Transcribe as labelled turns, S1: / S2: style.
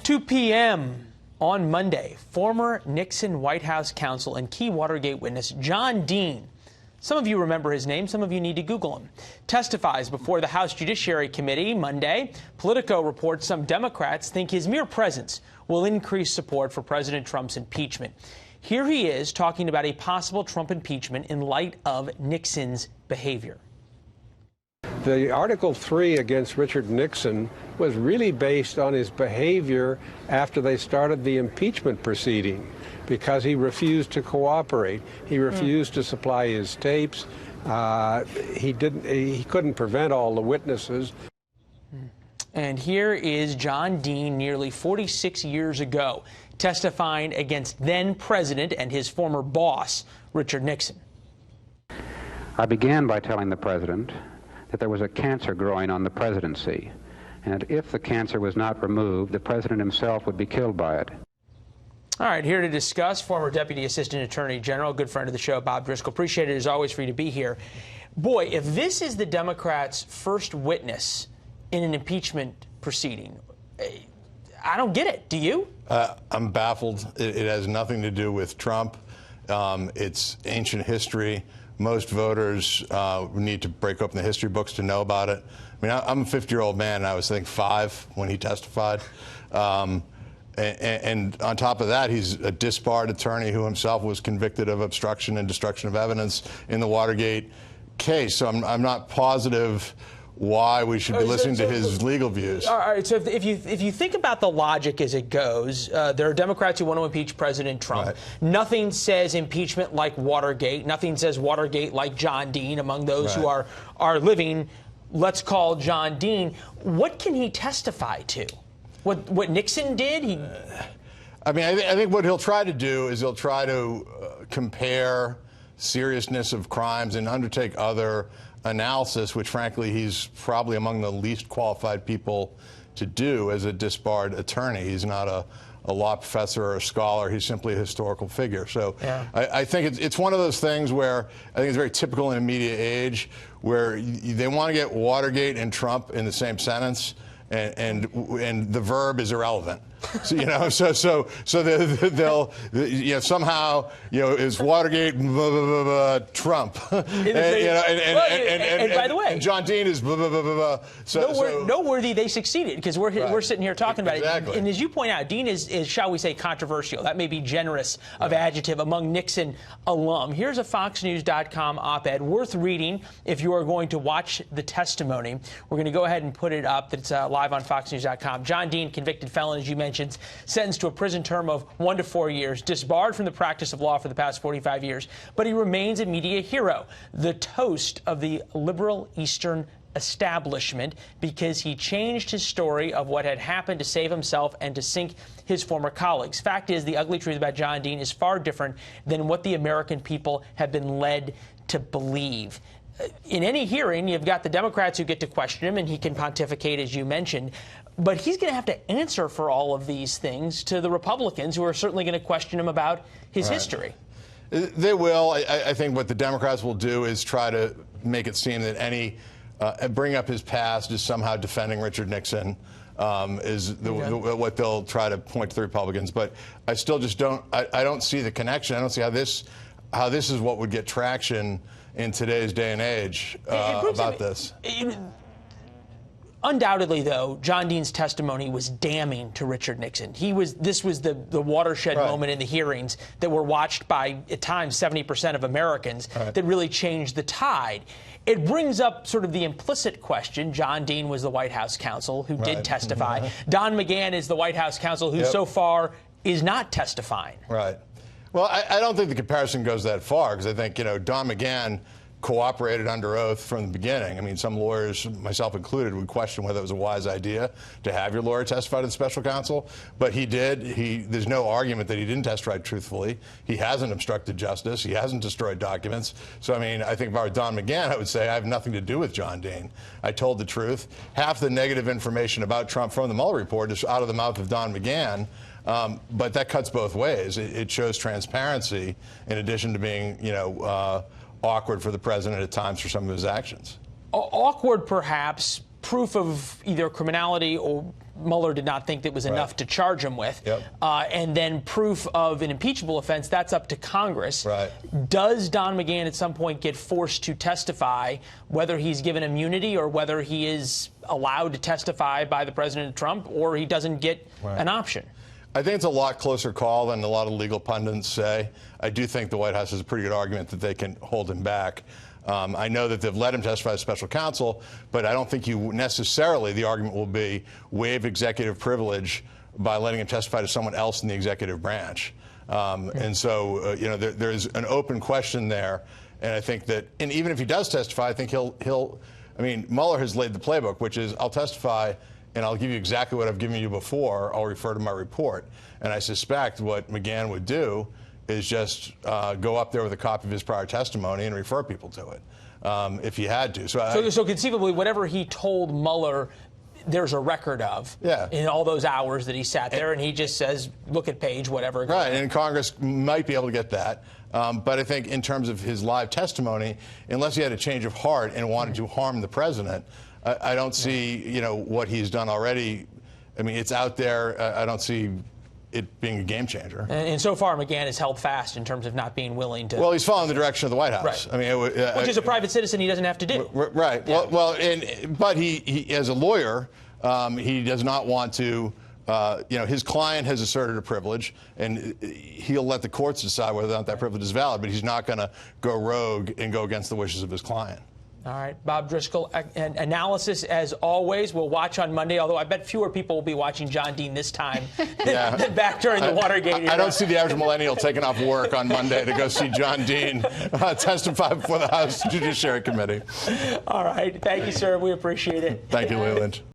S1: 2 p.m. on Monday, former Nixon White House counsel and key Watergate witness John Dean, some of you remember his name, some of you need to Google him, testifies before the House Judiciary Committee Monday. Politico reports some Democrats think his mere presence will increase support for President Trump's impeachment. Here he is talking about a possible Trump impeachment in light of Nixon's behavior.
S2: The Article 3 against Richard Nixon was really based on his behavior after they started the impeachment proceeding, because he refused to cooperate. He refused to supply his tapes. He couldn't prevent all the witnesses.
S1: And here is John Dean nearly 46 years ago testifying against then president and his former boss, Richard Nixon.
S3: I began by telling the president that there was a cancer growing on the presidency, and if the cancer was not removed, the president himself would be killed by it.
S1: All right, here to discuss, former Deputy Assistant Attorney General, good friend of the show, Bob Driscoll. Appreciate it, as always, for you to be here. Boy, if this is the Democrats' first witness in an impeachment proceeding, I don't get it. Do you?
S4: I'm baffled. It has nothing to do with Trump. It's ancient history. Most voters need to break open the history books to know about it. I mean, I'm a 50-year-old man, and I was, I think, 5 when he testified. And on top of that, he's a disbarred attorney who himself was convicted of obstruction and destruction of evidence in the Watergate case. So I'm not positive why we should be listening to his legal views.
S1: All right, so if you think about the logic as it goes, there are Democrats who want to impeach President Trump. Right. Nothing says impeachment like Watergate. Nothing says Watergate like John Dean among those who are living. Let's call John Dean. What can he testify to? What Nixon did?
S4: I mean, I think what he'll try to do is he'll try to compare seriousness of crimes and undertake other analysis, which frankly he's probably among the least qualified people to do as a disbarred attorney. He's not a law professor or a scholar. He's simply a historical figure. So I think it's one of those things where I think it's very typical in a media age where they want to get Watergate and Trump in the same sentence, and the verb is irrelevant. So, they'll somehow is Watergate Trump, and
S1: by the way,
S4: and John Dean is
S1: noteworthy. They succeeded because we're sitting here talking about it. And as you point out, Dean is shall we say controversial. That may be generous of adjective among Nixon alum. Here's a FoxNews.com op-ed worth reading if you are going to watch the testimony. We're going to go ahead and put it up. It's live on FoxNews.com. John Dean, convicted felon, as you mentioned, sentenced to a prison term of 1 to 4 years, disbarred from the practice of law for the past 45 years, but he remains a media hero, the toast of the liberal Eastern establishment, because he changed his story of what had happened to save himself and to sink his former colleagues. Fact is, the ugly truth about John Dean is far different than what the American people have been led to believe. In any hearing, you've got the Democrats who get to question him, and he can pontificate, as you mentioned. But he's going to have to answer for all of these things to the Republicans, who are certainly going to question him about his history.
S4: They will. I think what the Democrats will do is try to make it seem that bring up his past is somehow defending Richard Nixon, what they'll try to point to the Republicans. But I still just don't. I don't see the connection. I don't see how this is what would get traction in today's day and age about this.
S1: Undoubtedly, though, John Dean's testimony was damning to Richard Nixon. This was the watershed moment in the hearings that were watched by, at times, 70% of Americans that really changed the tide. It brings up sort of the implicit question. John Dean was the White House counsel who did testify. Don McGahn is the White House counsel who so far is not testifying.
S4: Right. Well, I don't think the comparison goes that far, because I think, Don McGahn cooperated under oath from the beginning. I mean, some lawyers, myself included, would question whether it was a wise idea to have your lawyer testify to the special counsel. But he did. There's no argument that he didn't testify truthfully. He hasn't obstructed justice. He hasn't destroyed documents. So, I mean, I think if I were Don McGahn, I would say I have nothing to do with John Dean. I told the truth. Half the negative information about Trump from the Mueller report is out of the mouth of Don McGahn. But that cuts both ways. It shows transparency in addition to being, awkward for the president at times for some of his actions.
S1: Awkward, perhaps, proof of either criminality or Mueller did not think that was enough to charge him with.
S4: Yep.
S1: And then proof of an impeachable offense, that's up to Congress.
S4: Right.
S1: Does Don McGahn at some point get forced to testify, whether he's given immunity or whether he is allowed to testify by the President Trump, or he doesn't get an option?
S4: I think it's a lot closer call than a lot of legal pundits say. I do think the White House has a pretty good argument that they can hold him back. I know that they've let him testify as special counsel, but I don't think you necessarily, the argument will be, waive executive privilege by letting him testify to someone else in the executive branch. And so, you know, there's an open question there. And I think that, and even if he does testify, I think I mean, Mueller has laid the playbook, which is I'll testify and I'll give you exactly what I've given you before. I'll refer to my report. And I suspect what McGahn would do is just go up there with a copy of his prior testimony and refer people to it if he had to.
S1: So conceivably, whatever he told Mueller, there's a record of in all those hours that he sat there, and he just says, look at page, whatever.
S4: Right, and Congress might be able to get that. But I think in terms of his live testimony, unless he had a change of heart and wanted to harm the president, I don't see, you know, what he's done already. I mean, it's out there. I don't see it being a game changer.
S1: And so far, McGahn has held fast in terms of not being willing to.
S4: Well, he's following the direction of the White House.
S1: Right.
S4: I mean,
S1: which is a private citizen he doesn't have to do.
S4: Right. Yeah. Well, but he as a lawyer, he does not want to. You know, his client has asserted a privilege, and he'll let the courts decide whether or not that privilege is valid. But he's not going to go rogue and go against the wishes of his client.
S1: All right, Bob Driscoll, analysis as always. We'll watch on Monday, although I bet fewer people will be watching John Dean this time than back during the Watergate era.
S4: I don't see the average millennial taking off work on Monday to go see John Dean testify before the House Judiciary Committee.
S1: All right, thank you, sir. We appreciate it.
S4: Thank you, Leland.